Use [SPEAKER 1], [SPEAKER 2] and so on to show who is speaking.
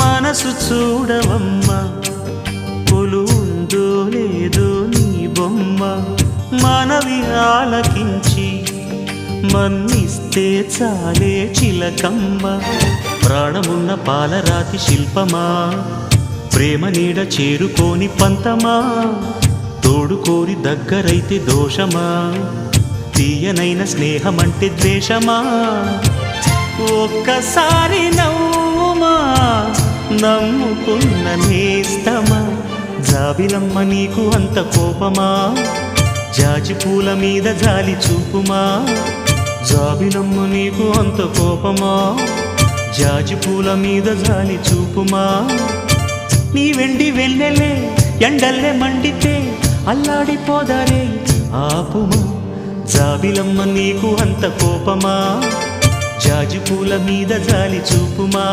[SPEAKER 1] మనసు చూడవమ్మా కొలువుందో లేదో నీ బొమ్మ మనవి ఆలకించి మన్నిస్తే చాలే చిలకమ్మ ప్రాణమున్న పాలరాతి శిల్పమా ప్రేమ నీడ చేరుకోని పంతమా తోడుకోరి దగ్గరైతే దోషమా తీయనైన స్నేహమంటే ద్వేషమా ఒక్కసారి నవ్వుమా నమ్ముకున్న నేస్తమా జాబిలమ్మ నీకు అంత కోపమా జాజి పూల మీద జాలి చూపుమా జాబిలమ్మ నీకు అంత కోపమా జాజి పూల మీద జాలి చూపుమా నీ వెండి వెళ్ళలే ఎండల్లే మండితే అల్లాడిపోదారే ఆపుమా జాబిలమ్మ నీకు అంత కోపమా జాజి పూల మీద జాలి చూపుమా